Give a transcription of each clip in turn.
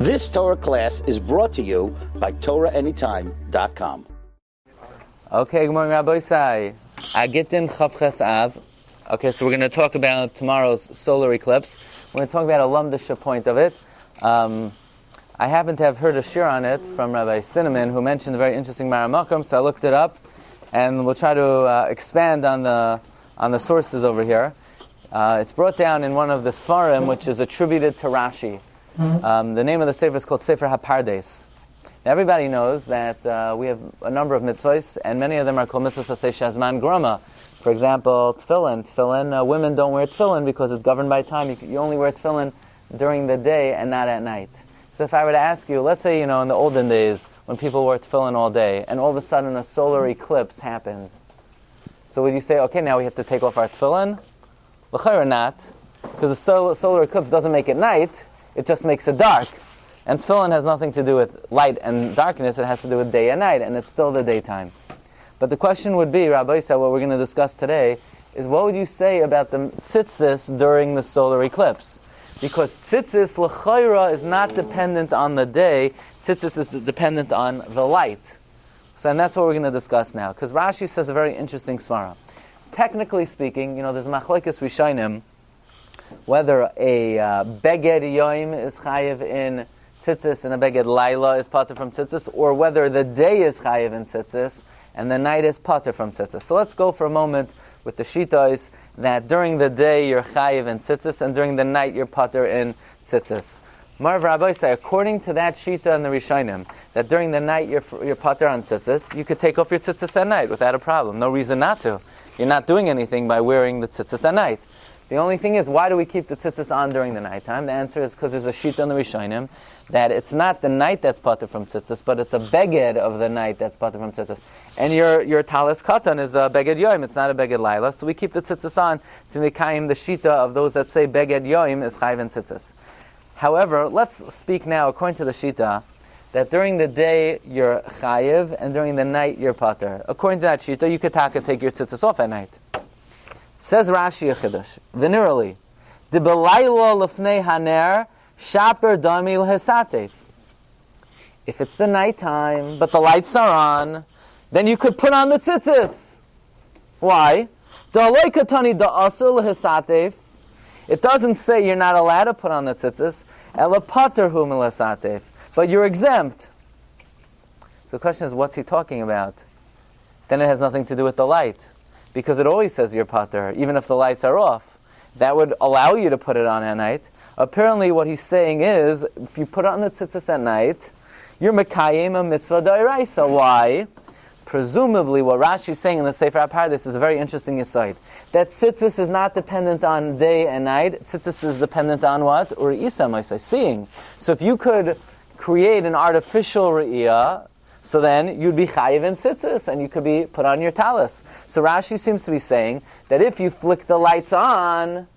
This Torah class is brought to you by TorahAnytime.com. Okay, good morning, Rabbi Sai. Agitin Chavches Av. Okay, so we're going to talk about tomorrow's solar eclipse. We're going to talk about a lumdisha point of it. I happen to have heard a shir on it from Rabbi Cinnamon, who mentioned a very interesting Maramakum, so I looked it up, and we'll try to expand on the sources over here. It's brought down in one of the Svarim, which is attributed to Rashi. The name of the sefer is called Sefer HaPardes. Now, everybody knows that we have a number of mitzvahs, and many of them are called mitzvahs aseh shazman groma. For example, tefillin. Women don't wear tefillin because it's governed by time. You only wear tefillin during the day and not at night. So if I were to ask you, let's say, in the olden days, when people wore tefillin all day, and all of a sudden a solar eclipse happened. So would you say, okay, now we have to take off our tefillin? L'chayr not, because the solar eclipse doesn't make it night, it just makes it dark. And tefillin has nothing to do with light and darkness, it has to do with day and night, and it's still the daytime. But the question would be, Rabbi said, what we're going to discuss today, is what would you say about the tzitzis during the solar eclipse? Because tzitzis, l'chayra, is not dependent on the day, tzitzis is dependent on the light. And that's what we're going to discuss now, because Rashi says a very interesting svara. Technically speaking, there's machlokes rishonim, whether a beged yoim is chayiv in tzitzis and a beged laila is pater from tzitzis, or whether the day is chayiv in tzitzis and the night is pater from tzitzis. So let's go for a moment with the shitas that during the day you're chayiv in tzitzis and during the night you're pater in tzitzis. Marv Rabbi say, according to that shita and the rishonim, that during the night you're pater on tzitzis, you could take off your tzitzis at night without a problem. No reason not to. You're not doing anything by wearing the tzitzis at night. The only thing is, why do we keep the tzitzis on during the nighttime? The answer is because there's a shita on the Rishonim that it's not the night that's pater from tzitzis, but it's a beged of the night that's pater from tzitzis. And your talis katan is a beged yoim, it's not a beged laila, so we keep the tzitzis on to mekayim the shita of those that say beged yoim is chayiv and tzitzis. However, let's speak now according to the shita that during the day you're chayiv and during the night you're pater. According to that shita, you could take your tzitzis off at night. Says Rashi a chiddush, venerally, de belaylo lefnei haner shaper dami l'hesatef. If it's the nighttime, but the lights are on, then you could put on the tzitzis. Why? Da'aloi katani da'asur l'hesatef. It doesn't say you're not allowed to put on the tzitzis, ela pater hu l'hesatef, but you're exempt. So the question is, what's he talking about? Then it has nothing to do with the light. Because it always says you're pater, even if the lights are off. That would allow you to put it on at night. Apparently what he's saying is, if you put on the tzitzis at night, you're mekayim a mitzvah d'oraisa. Why? Presumably what Rashi is saying in the Sefer HaPardes is a very interesting yesod. That tzitzis is not dependent on day and night. Tzitzis is dependent on what? Uri'isa, I say, seeing. So if you could create an artificial re'iyah, so then you'd be chayiv in tzitzis, and you could be put on your talis. So Rashi seems to be saying that if you flick the lights on,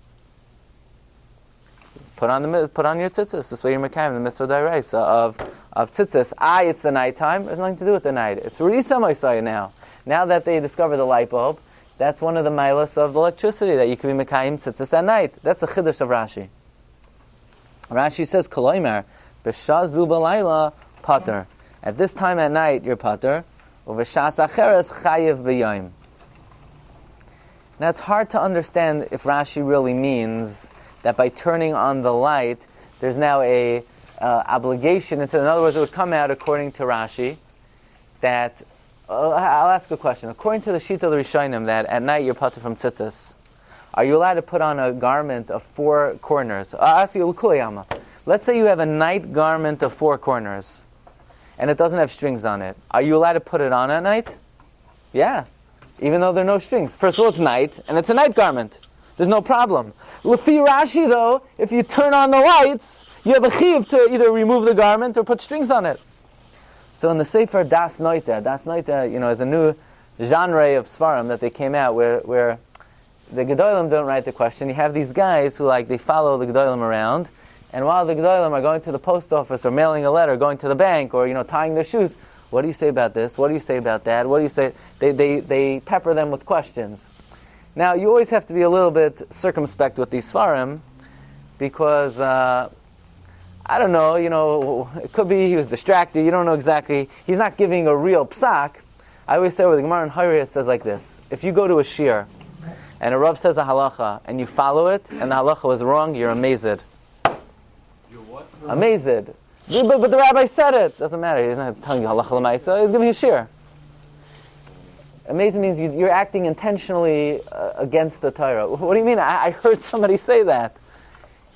put on your tzitzis. This way you're mekayim the mitzvah d'oraisa of tzitzis. It's the nighttime. There's nothing to do with the night. It's risa ma'aseh now. Now that they discovered the light bulb, that's one of the milas of electricity that you can be mekayim tzitzis at night. That's the chiddush of Rashi. Rashi says koloimer b'shazu b'layla pater. At this time at night, you're pater. Uveshas acheres chayiv b'yom. Now it's hard to understand if Rashi really means that by turning on the light, there's now a obligation. In other words, it would come out according to Rashi that I'll ask a question. According to the Shita of the Rishonim, that at night you're pater from tzitzis, are you allowed to put on a garment of 4 corners? I'll ask you, l'kuliyama. Let's say you have a night garment of 4 corners, and it doesn't have strings on it. Are you allowed to put it on at night? Yeah, even though there are no strings. First of all, it's night, and it's a night garment. There's no problem. Lefi Rashi, though, if you turn on the lights, you have a chiv to either remove the garment or put strings on it. So in the Sefer Das Noita, is a new genre of Svarim that they came out where the Gedolim don't write the question. You have these guys who they follow the Gedolim around, and while the Gedolim are going to the post office or mailing a letter, going to the bank, or tying their shoes, what do you say about this? What do you say about that? What do you say? They pepper them with questions. Now, you always have to be a little bit circumspect with these Svarim, because I don't know, it could be he was distracted, you don't know exactly. He's not giving a real psak. I always say over the Gemara in Horius says like this: if you go to a shir, and a Rav says a halacha, and you follow it, and the halacha was wrong, you're amazed. You're what? Amazed. But the rabbi said it. Doesn't matter. He's not telling you halacha l'maisa. He's giving you a shir. Amazed means you're acting intentionally against the Torah. What do you mean? I heard somebody say that.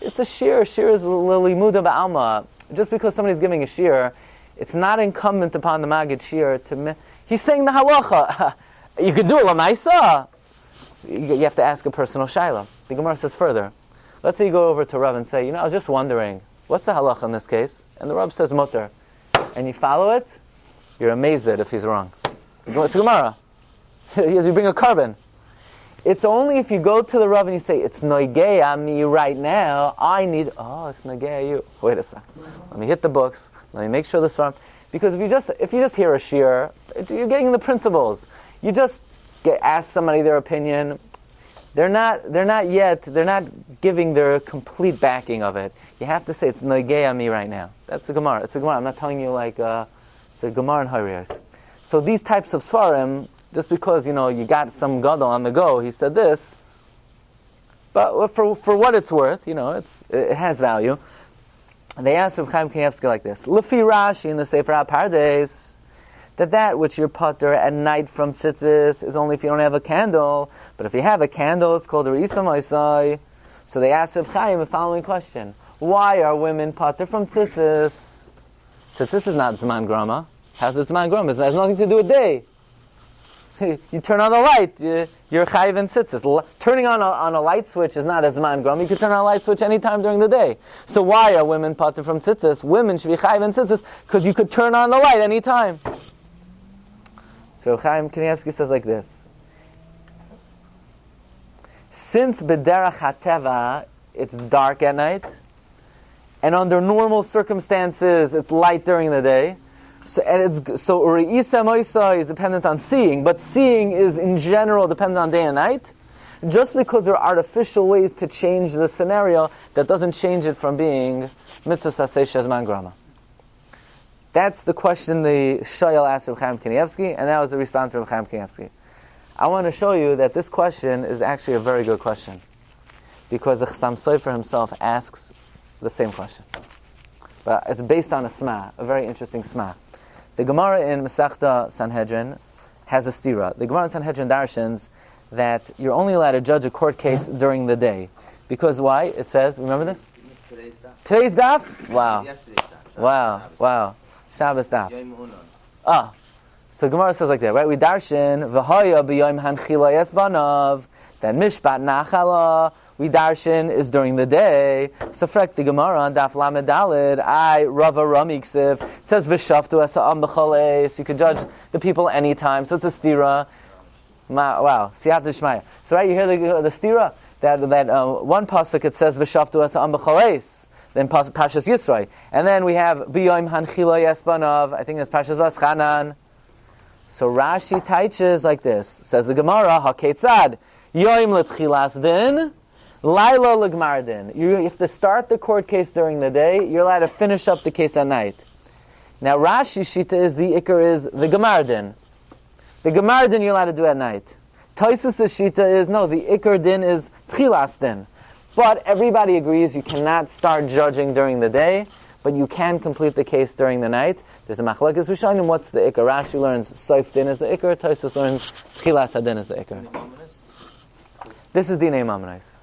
It's a shir. Shir is limuda ba'alma. Just because somebody's giving a shir, it's not incumbent upon the Maggid shir to... He's saying the halacha. You could do it l'maisa. You have to ask a personal shayla. The Gemara says further. Let's say you go over to Rav and say, I was just wondering, what's the halacha in this case? And the Rav says mutter. And you follow it, you're amazed if he's wrong. It's a Gemara. You bring a carbon. It's only if you go to the Rav and you say, it's noigeya me right now, it's noigeya you. Wait a sec. Let me hit the books. Let me make sure this one. Because if you just hear a shir, you're getting the principles. You just ask somebody their opinion. They're not giving their complete backing of it. You have to say, it's noigeya me right now. That's a Gemara. It's a Gemara. I'm not telling you it's a Gemara in Horius. So these types of svarim, just because, you got some gadol on the go, he said this, but for what it's worth, it has value. And they asked Reb Chaim Kanievsky like this: Lefi Rashi in the Sefer HaPardes, that which you're putter at night from tzitzis is only if you don't have a candle, but if you have a candle, it's called a Reisa Moisai. So they asked Reb Chaim the following question: why are women putter from tzitzis? Tzitzis is not Zman Grama. How's it Zman Grama? It has nothing to do with day. You turn on the light, you're chayiv in tzitzis. Turning on a light switch is not a Zman Grama. You can turn on a light switch anytime during the day. So why are women patur from tzitzis? Women should be chayiv in tzitzis because you could turn on the light anytime. So Chaim Kanievsky says like this: since b'derach hateva it's dark at night, and under normal circumstances it's light during the day. So Re'isa Moisa is dependent on seeing, but seeing is in general dependent on day and night. Just because there are artificial ways to change the scenario, that doesn't change it from being mitzvah saseh shezman grama. That's the question the Shayal asked Reb Chaim Kanievsky, and that was the response of Reb Chaim Kanievsky. I want to show you that this question is actually a very good question, because the Chassam Sofer himself asks the same question. But it's based on a sma, a very interesting sma. The Gemara in Masechta Sanhedrin has a stira. The Gemara in Sanhedrin darshans that you're only allowed to judge a court case during the day. Because why? It says, remember this? Today's daf. Today's daf? Wow. Yesterday's daf. Wow. Shabbos daf. So Gemara says like that, right? We darshan, v'haya b'yom hanchila yesbanav, that mishpat nachala, we darshan is during the day. So frek the Gemara on daf lamed dalid, rava ramiksiv. It says v'shaftu esa'am b'chales. You can judge the people anytime. So it's a stira. Wow, siyat d'shmaya. So right, you hear the stira that one pasuk it says v'shaftu esa'am b'chales. Then Pashas Yisroi, and then we have b'yom hanchila yesbanav. I think that's Pashas Vaschanan. So Rashi teaches like this. Says the Gemara, haketzad yom l'tchilas din. Laila Ligmardin. You have to start the court case during the day. You're allowed to finish up the case at night. Now Rashi's shita is the ikar is the Gemardin. The Gemardin you're allowed to do at night. Tosfos' shita is no, the ikar din is tchilas din. But everybody agrees you cannot start judging during the day, but you can complete the case during the night. There's a machlokes rishonim. What's the ikar? Rashi learns soif din is the ikar. Tosfos learns tchilas hadin is the ikar. This is dinei mamonos.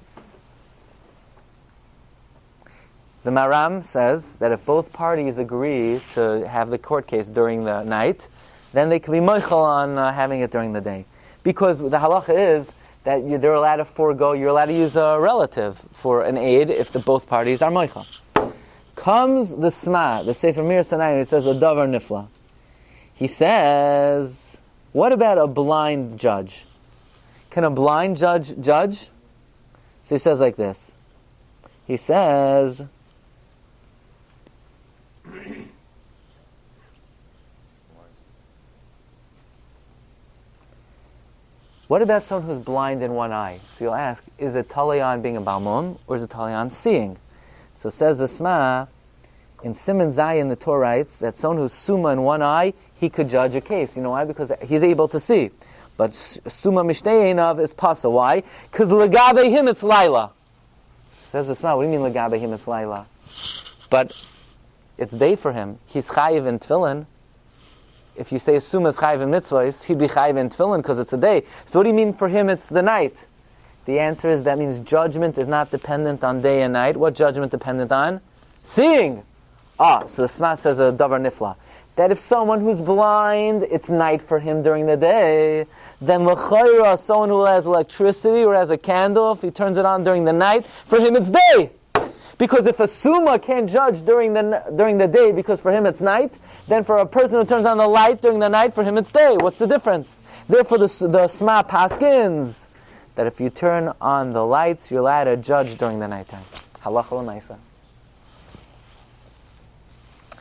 The Maram says that if both parties agree to have the court case during the night, then they can be moichel on having it during the day. Because the halacha is that they're allowed to forego, you're allowed to use a relative for an aid if both parties are moichel. Comes the Sma, the Sefer Mir Sinai, and he says a davar nifla. He says, what about a blind judge? Can a blind judge judge? So he says like this. He says, what about someone who's blind in one eye? So you'll ask, is it tali on being a balmum, or is it tali on seeing? So says the Sma, In Siman Zayin, the Torah writes that someone who's suma in one eye, he could judge a case. You know why? Because he's able to see. But suma mishteinav is pasa. Why? Because legabe him it's laila. Says the Sma, what do you mean legabe him it's laila? But it's day for him. He's chayiv in tefillin. If you say suma is chayiv in mitzvahs, he'd be chayiv in tefillin because it's a day. So what do you mean for him it's the night? The answer is that means judgment is not dependent on day and night. What judgment dependent on? Seeing. So the Sma says a davar nifla. That if someone who's blind, it's night for him during the day, then l'chayra, someone who has electricity or has a candle, if he turns it on during the night, for him it's day. Because if a suma can't judge during the day because for him it's night, then for a person who turns on the light during the night, for him it's day. What's the difference? Therefore the Sma paskins that if you turn on the lights, you're allowed to judge during the nighttime. Halacha l'maisa.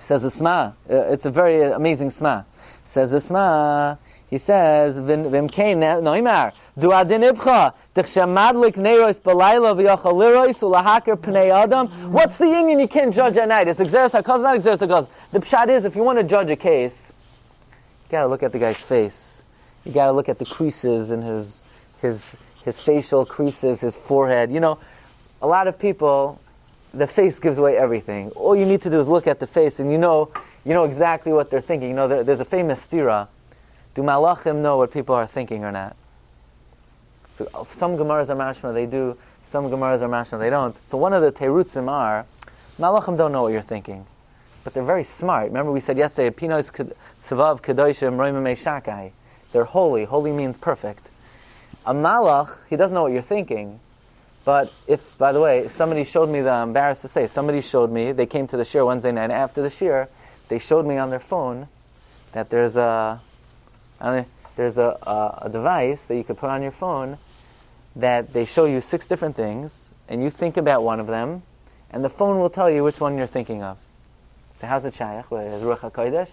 Says the Sma, it's a very amazing Sma. Says the Sma, he says, "V'imkein noimar du'adin ibcha t'chshamadlik neiros balayla v'yachal liros ulahaker pnei adam." What's the union you can't judge at night? It's exeris hakaz, not exeris hakaz. The pshat is, if you want to judge a case, you got to look at the guy's face. You got to look at the creases in his facial creases, his forehead. You know, a lot of people, the face gives away everything. All you need to do is look at the face, and you know exactly what they're thinking. You know, there's a famous stira. Do malachim know what people are thinking or not? So some gemaras are mashma, they do. Some gemaras are mashma, they don't. So one of the terutzim are, malachim don't know what you're thinking, but they're very smart. Remember we said yesterday, Pinos tzavav kedoshim roimimei shakai. They're holy. Holy means perfect. A malach, he doesn't know what you're thinking. But if, by the way, somebody showed me, I'm embarrassed to say, somebody showed me, they came to the shir Wednesday night, after the shir, they showed me on their phone that there's a device that you could put on your phone that they show you 6 different things, and you think about one of them, and the phone will tell you which one you're thinking of. So how's it shaykh? Is Ruach HaKodesh?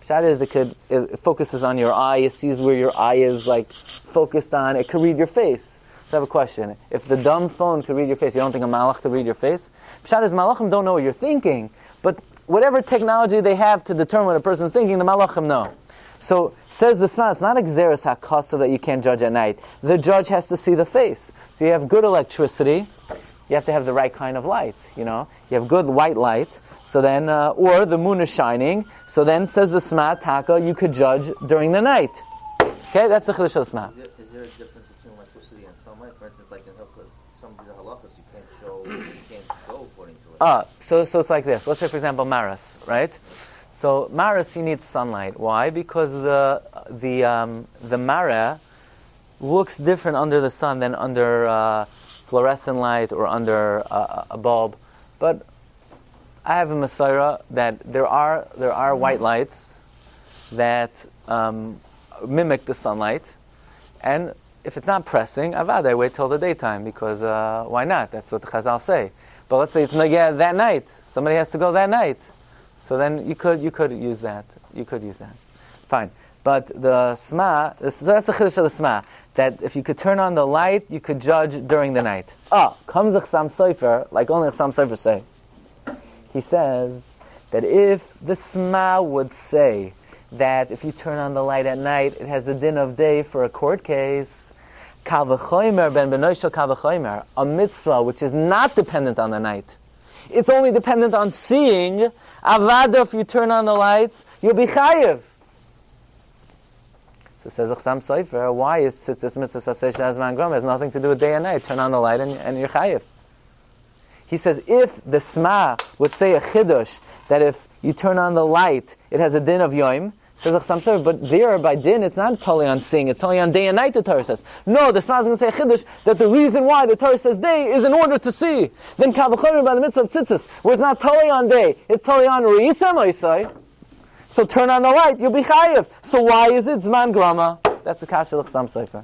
Pshat is it focuses on your eye, it sees where your eye is focused on, it could read your face. So I have a question. If the dumb phone could read your face, you don't think a malach could read your face? Pshat is malachim don't know what you're thinking, but whatever technology they have to determine what a person's thinking, the malachim know. So says the Sma, it's not exeris hakasa that you can't judge at night. The judge has to see the face. So you have good electricity, you have to have the right kind of light. You have good white light. So then, or the moon is shining. So then says the Sma, taka, you could judge during the night. Okay, that's the chiddush of the Sma. Is there a difference between electricity and sunlight? For instance, like in Hilchos, some of these halachas you can't go according to it. So it's like this. Let's say, for example, maras, right? So maras, you need sunlight. Why? Because the mara looks different under the sun than under fluorescent light or under a bulb. But I have a Masorah that there are white lights that mimic the sunlight, and if it's not pressing, I wait till the daytime because why not? That's what the Chazal say. But let's say it's nageh that night. Somebody has to go that night, so then you could use that. You could use that. Fine. But the Sma, so that's the chiddush of the Sma, that if you could turn on the light, you could judge during the night. Comes the Chassam Sofer, like only the Chassam Sofer say. He says that if the Sma would say that if you turn on the light at night, it has the din of day for a court case, kal v'chomer ben benoishel kal v'chomer, a mitzvah which is not dependent on the night. It's only dependent on seeing. Avada, if you turn on the lights, you'll be chayiv. So says the Chassam Sofer, why is this mitzvah saseh shazman grom? It has nothing to do with day and night. Turn on the light and you're chayiv. He says, if the Sma would say a chiddush, that if you turn on the light, it has a din of yoim, says the Chassam Sofer, but there, by din, it's not totally on seeing, it's only on day and night, the Torah says. No, the Sma is going to say a chiddush, that the reason why the Torah says day is in order to see. Then kal v'chomer by the mitzvah of tzitzis, where it's not totally on day, it's totally on re'isa moisai. So turn on the light, you'll be chayiv. So why is it zman grama? That's the kasha of the Chassam Sofer.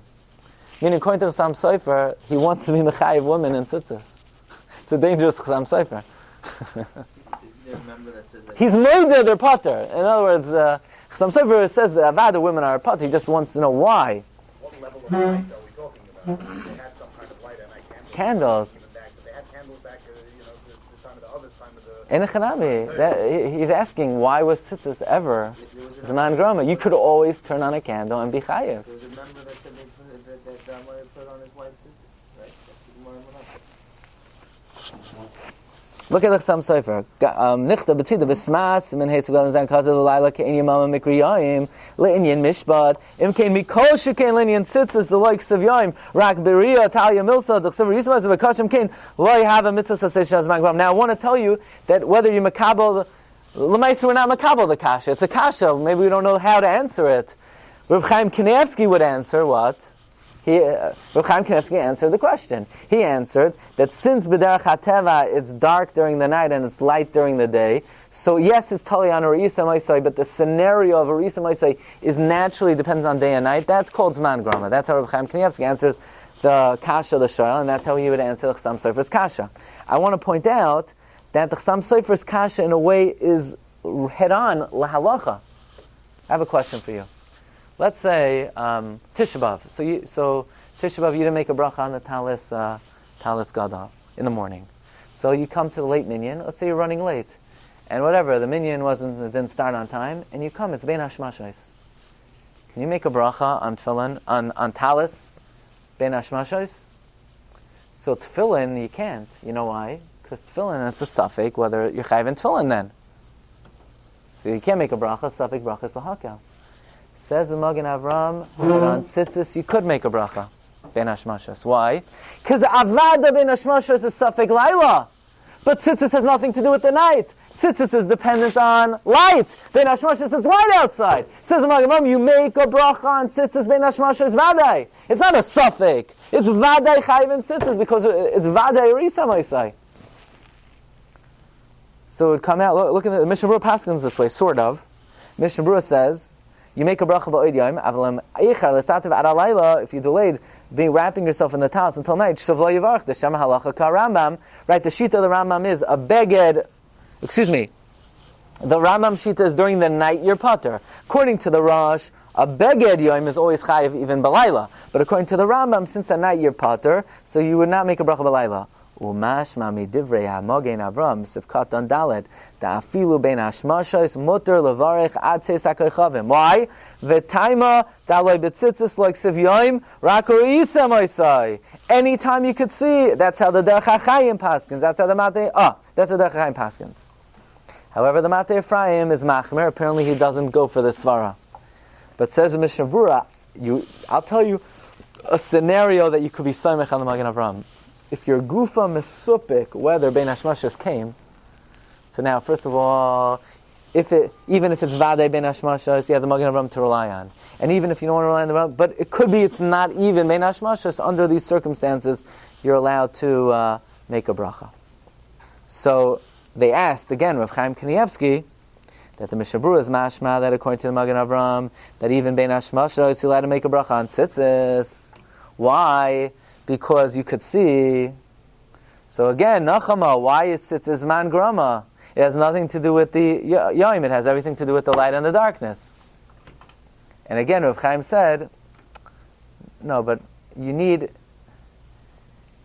Meaning, according to the Chassam Sofer, he wants to be mechayiv women in tzitzis. It's a dangerous Chassam Sofer. He's made their potter. In other words, Chassam Sofer says that the women are a potter. He just wants to know why. What level of light are we talking about? They had some kind of light at night. Candles. They had candles back, the time of the harvest, time of the In Chanami, he's asking, why was tzitzis ever Zman Grama? You could always turn on a candle and be chayiv. There was a member that said that Amar put on his wife's tzitzit, right? That's the Gemara went up. Look at the Chasam Sofer. Nichta b'tzida b'smas min heisugal zan kazav l'layla ke'in yamama mikriyayim le'inyan mishpat imkein mikol shekein le'inyan tzitzis the likes of yayim rak b'riya talia milsa d'chsev yismas v'kashim kein loy have a mitzvah saseish azman gram. Now I want to tell you that whether you makabel l'maisa we're not makabel the kasha. It's a kasha. Maybe we don't know how to answer it. Reb Chaim Kanievsky would answer what? Reb Chaim Kanievsky answered the question. He answered that since b'derech hateva it's dark during the night and it's light during the day, so yes, it's totally on a Reisa Maisai, but the scenario of a Reisa Maisai is naturally depends on day and night. That's called Zman Grama. That's how Reb Chaim Kanievsky answers the kasha, the shayla, and that's how he would answer the Chasam Sofer's kasha. I want to point out that the Chasam Sofer's kasha in a way is head-on lahalacha. I have a question for you. Let's say Tisha B'Av. So Tisha B'Av, you didn't make a bracha on the talis gadol in the morning. So you come to the late minyan. Let's say you're running late, and whatever the minyan didn't start on time, and you come. It's bein hashmashos. Can you make a bracha on tefillin on talis bein hashmashos? So tefillin you can't. You know why? Because tefillin it's a suffix whether you're chayv in tefillin then. So you can't make a bracha. Suffix bracha is lahakel. Says the Magen Avram, on tzitzis you could make a bracha, ben hashmashos. Why? Because avada ben hashmashos is suffix laila, but tzitzis has nothing to do with the night. Tzitzis is dependent on light. Ben hashmashos is light outside. Says the Magen Avram, you make a bracha on tzitzis ben hashmashos vaday. It's not a suffix. It's vaday chayv in tzitzis because it's vaday risa maisai. So it would come out. Look at the Mishnah Berurah paskins this way, sort of. Mishnah Berurah says, you make a bracha ba'od yom, avalam eichar l'stativ ad alayla, if you delayed wrapping yourself in the talis until night, shav lo yivarch, the shema halacha ka Rambam, right, the shita of the Rambam is a beged, the Rambam shita is during the night you're pater. According to the Rosh, a beged yom is always chayiv even b'layla, but according to the Rambam, since at night you're pater, so you would not make a bracha b'layla. Umashma midivrei haMagen Avram sifkat on dalet da'afilu bein hashmashos muter levarich ad seis hakoichavim. Why? V'taima dalei betzitzis like sivyoim rakor isa moisai. Anytime you could see, that's how the derech hachayim paskins. That's how the that's the derech hachayim paskins. However, the Matei Ephraim is machmer. Apparently, he doesn't go for the svara. But says the Mishnah Berurah, I'll tell you a scenario that you could be soymech on the Magen Avram. If your gufa mesupik, whether bein hashmashos came, so now first of all, even if it's vadei bein hashmashos, you have the Magen Avram to rely on, and even if you don't want to rely on the Rambam, but it could be it's not even bein hashmashos. Under these circumstances, you're allowed to make a bracha. So they asked again, Rav Chaim Kanievsky, that the Mishnah Berurah is mashma that according to the Magen Avram, that even bein hashmashos you're allowed to make a bracha on tzitzis. Why? Because you could see. So again, Nachama, why is tzitzis man grama? It has nothing to do with the yom. It has everything to do with the light and the darkness. And again, Rav Chaim said, no, but you need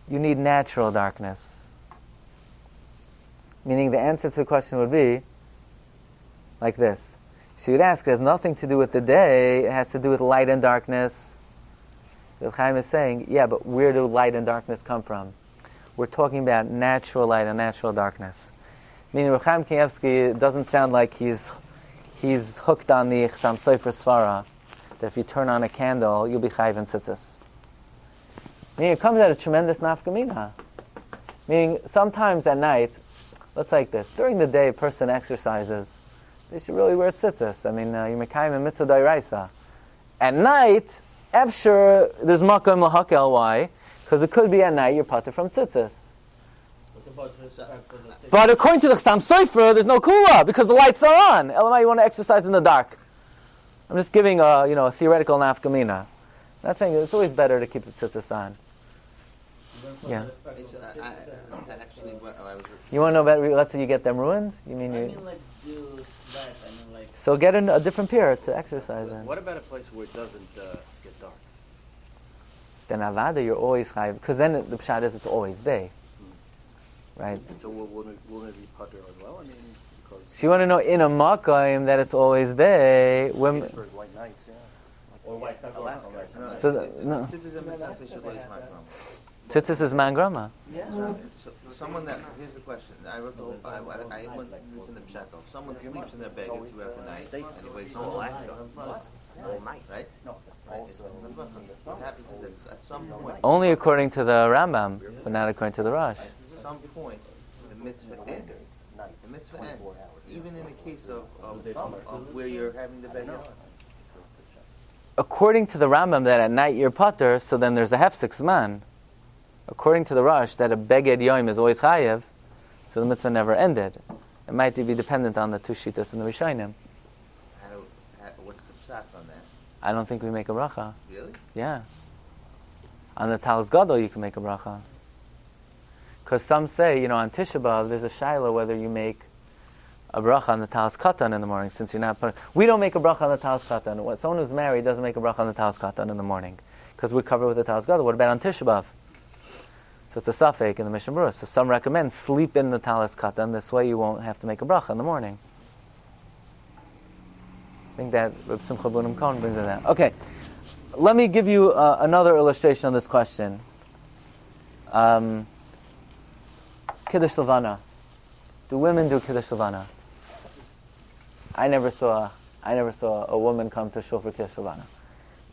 natural darkness. Meaning the answer to the question would be like this. So you'd ask, it has nothing to do with the day, it has to do with light and darkness. Rav Chaim is saying, yeah, but where do light and darkness come from? We're talking about natural light and natural darkness. Meaning Rav Chaim Kanievsky doesn't sound like he's hooked on the Chasam Sofer Svara, that if you turn on a candle, you'll be chayiv in tzitzis. Meaning it comes at a tremendous nafkamina. Meaning sometimes at night, let's like this, during the day a person exercises, they should really wear tzitzis. I mean, you're mekayim a mitzvah d'oraisa. At night, Efsher, there's makom lahakel. Why? Because it could be at night you're pater from tzitzis. But according to the Chasam Sofer, there's no kula because the lights are on. Elamai, you want to exercise in the dark. I'm just giving a theoretical nafkamina. Not saying it's always better to keep the tzitzis on. Yeah. You want to know about? Let's say you get them ruined. You mean you? like do that. So get a different pair to exercise in. What about a place where it doesn't get dark? Then avada, you're always chayiv, because then the pshat is it's always day. right? So wouldn't it be putter as well? I mean, because So you want to know in a makayim that it's always day. Women, for white nights, yeah. Or white Alaska. So tzitzis is man grama. So someone that, here's the question. I wrote I went this in the Pshako. Someone sleeps in their bed throughout the night and he wakes up in Alaska. All night, right? No. Right? What happens is that at some point, Only according to the Rambam, but not according to the Rosh. at some point, the mitzvah ends. The mitzvah ends. Even in the case of where you're having the bed. According to the Rambam, that at night you're pater, so then there's a hefsek zman. According to the Rosh, that a beged yoim is always chayev, so the mitzvah never ended. It might be dependent on the two shittas and the Rishayim. What's the pshat on that? I don't think we make a bracha. Really? Yeah. On the Talis Gadol you can make a bracha. Because some say, on Tisha B'Av, there's a shaila whether you make a bracha on the Talis Katan in the morning, since you're not... We don't make a bracha on the Talis Katan. Someone who's married doesn't make a bracha on the Talis Katan in the morning, because we cover with the Talis Gadol. What about on Tisha B'Av? So it's a suffix in the Mishnah Berurah. So some recommend sleep in the Talis Katan, this way you won't have to make a bracha in the morning. I think that Reb Simcha Bunim Cohen brings it down. Okay, let me give you another illustration on this question. Kiddush Levana. Do women do Kiddush Levana? I never saw a woman come to shul for Kiddush Levana.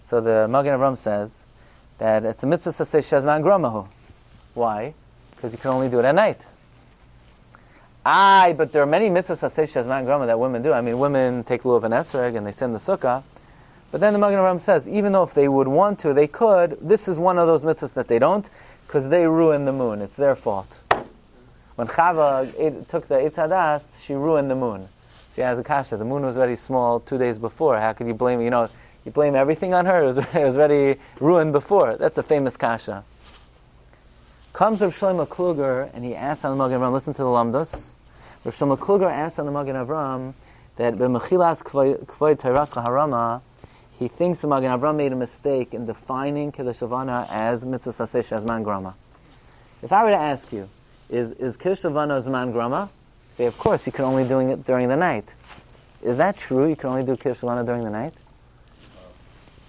So the Magen Avram says that it's a mitzvah saseh shazman gramahu. Why? Because you can only do it at night. But there are many mitzvahs saseh shazman grama that women do. I mean, women take lulav and esrog and they send the sukkah. But then the Magen Avram says, even though if they would want to, they could. This is one of those mitzvahs that they don't, because they ruin the moon. It's their fault. When Chava took the Eitz Hadas, she ruined the moon. She has a kasha. The moon was very small 2 days before. How could you blame, you blame everything on her? It was already ruined before. That's a famous kasha. Comes Rav Shlomo Kluger, and he asks on the Magen Avram, listen to the Lamdos. Rav Shlomo Kluger asks on the Magen Avram that b'mechilas kvoid teirascha harama, he thinks the Magen Avram made a mistake in defining Kiddush Levana as mitzvah saseh shazman grama. If I were to ask you, is Kiddush Levana zman grama? Say, of course, you can only do it during the night. Is that true? You can only do Kiddush Levana during the night?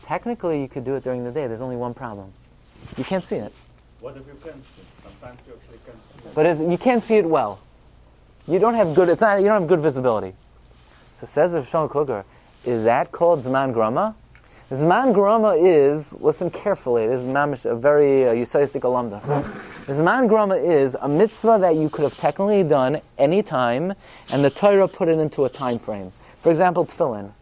Technically, you could do it during the day. There's only one problem. You can't see it. What if you can see? Sometimes you actually can see. But you can't see it well. You don't have good. You don't have good visibility. So says Rav Shlomo Kluger, is that called zman grama? Zman grama is, listen carefully. This is mamish a very Yisayistic alumna. Zman grama is a mitzvah that you could have technically done any time, and the Torah put it into a time frame. For example, tefillin.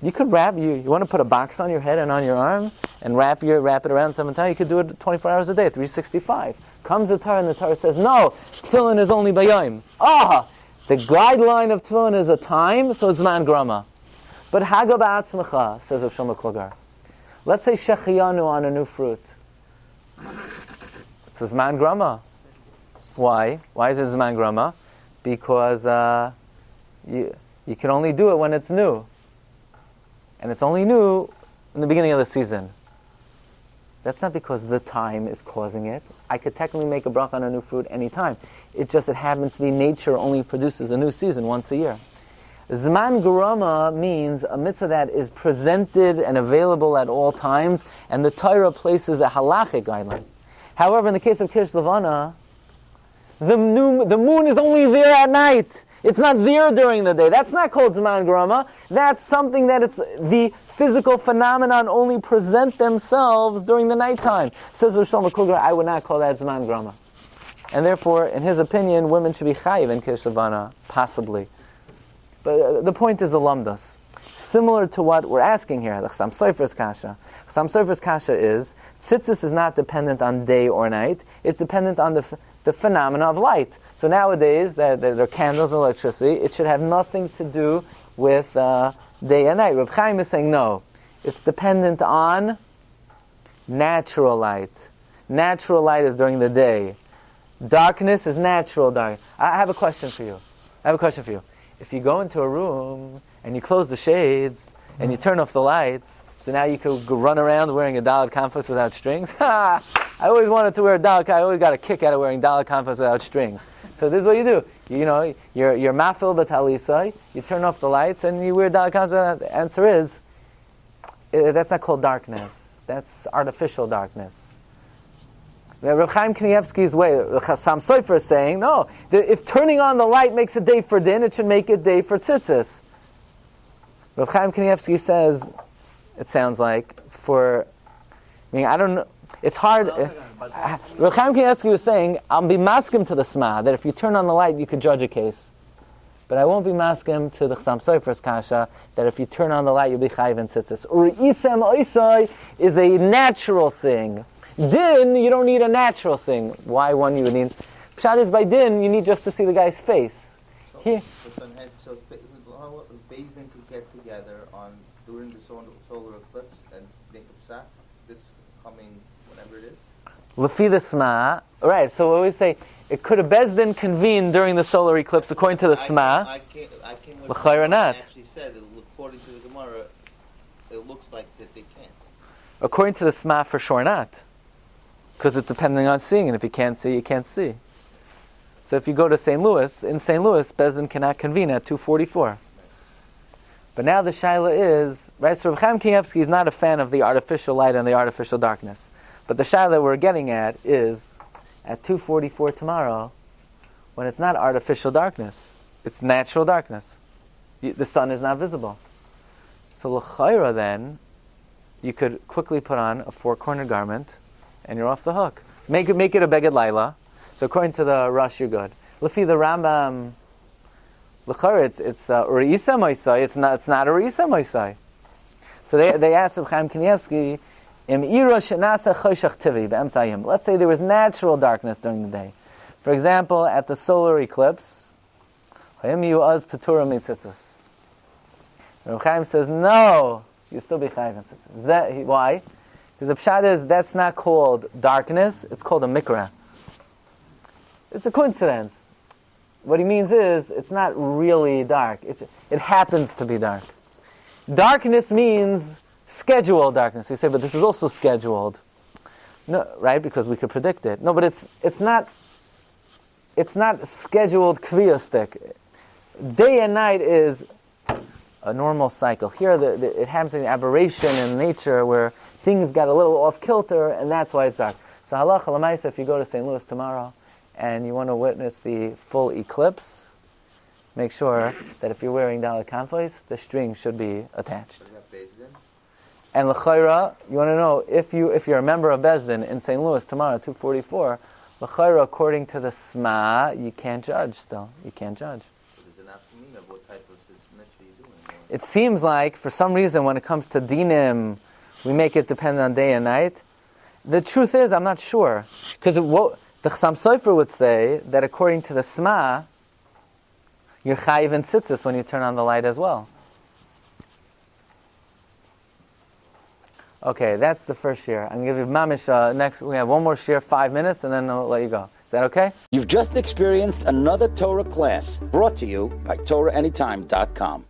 You could wrap, you want to put a box on your head and on your arm and wrap it around 7 times, you could do it 24 hours a day, 365. Comes the Torah and the Torah says, no, tefillin is only bayayim. The guideline of tefillin is a time, so it's man grama. But haga ba'atzmacha, says Rav Shlomo Kluger. Let's say shechiyanu on a new fruit. It's a zman grama. Why? Why is it zman grama? Because you can only do it when it's new. And it's only new in the beginning of the season. That's not because the time is causing it. I could technically make a bracha on a new fruit any time. It happens to be nature only produces a new season once a year. Zman grama means a mitzvah that is presented and available at all times, and the Torah places a halachic guideline. However, in the case of Kiddush Levana, the moon is only there at night. It's not there during the day. That's not called Zman Grama. That's something that it's the physical phenomenon only present themselves during the nighttime. Says Rav Shlomo Kluger, I would not call that Zman Grama. And therefore, in his opinion, women should be chayiv in Kiddush Levana, possibly. But the point is the lamdas. Similar to what we're asking here, the Chasam Sofer's kasha. Chasam Sofer's kasha is, tzitzis is not dependent on day or night. It's dependent on the phenomena of light. So nowadays, there are candles and electricity. It should have nothing to do with day and night. Reb Chaim is saying no. It's dependent on natural light. Natural light is during the day. Darkness is natural dark. I have a question for you. If you go into a room and you close the shades and you turn off the lights, So now you could go run around wearing a dalet kanfas without strings. I always wanted to wear a dalet. I always got a kick out of wearing dalet kanfas without strings. So this is what you do. You're mafil b'talisai. You turn off the lights and you wear dalet kanfas. The answer is, that's not called darkness. That's artificial darkness. Reb Chaim Kanievsky's way, Sam Sofer is saying, no, if turning on the light makes a day for din, it should make a day for tzitzis. Reb Chaim Kanievsky says, it sounds like, I don't know, it's hard. Reb Chaim Kanievsky was saying, I'll be maskim to the sma, that if you turn on the light, you could judge a case. But I won't be maskim to the Chassam Sofer's kasha, that if you turn on the light, you'll be chayiv in tzitzis. Isem oisai is a natural thing. Din, you don't need a natural thing. Why one you would need? Pshat is by din, you need just to see the guy's face. So Beis Din could get together during the solar eclipse and make a psak, this coming, whatever it is? Lefi the sma, right, so we always say, it could have Beis Din convened during the solar eclipse according to the sma. I came with L'chayra not. actually said, according to the Gemara, it looks like that they can't. According to the sma, for sure not. Because it's depending on seeing, and if you can't see, you can't see. So if you go to St. Louis, in St. Louis, Beis Din cannot convene at 2:44. But now the shaila is, right, so Reb Chaim Kanievsky is not a fan of the artificial light and the artificial darkness. But the shaila that we're getting at is, at 2:44 tomorrow, when it's not artificial darkness, it's natural darkness. The sun is not visible. So l'chayra then, you could quickly put on a four-cornered garment, and you're off the hook. Make it a beged laila. So according to the Rush, you're good. Lefi the Rambam, l'chayra, it's Re'isa Moisai. It's not a Re'isa Moisai. So they asked Reb Chaim Kanievsky, let's say there was natural darkness during the day. For example, at the solar eclipse, Reb Chaim says, no, you still be chayiv in tzitzis. Why? Because the pshat is, that's not called darkness, it's called a mikra. It's a coincidence. What he means is, it's not really dark. It happens to be dark. Darkness means scheduled darkness. You say, but this is also scheduled. No, right? Because we could predict it. No, but it's not scheduled kviyastik. Day and night is a normal cycle. Here, it happens in aberration in nature where things got a little off kilter, and that's why it's dark. So halacha l'maisa, if you go to St. Louis tomorrow and you want to witness the full eclipse, make sure that if you're wearing dalet kanfos, the string should be attached. And l'chayra, you want to know if you're a member of Beis Din in St. Louis tomorrow, 2:44. L'chayra, according to the sma, you can't judge. Still, you can't judge. What type of mitzvah are you doing? It seems like, for some reason, when it comes to dinim, we make it depend on day and night. The truth is, I'm not sure. Because what the Chassam Sofer would say, that according to the sma, you're chayiv in tzitzis when you turn on the light as well. Okay, that's the first shir. I'm going to give you mamish next. We have one more shir, 5 minutes, and then I'll let you go. Is that okay? You've just experienced another Torah class brought to you by TorahAnytime.com.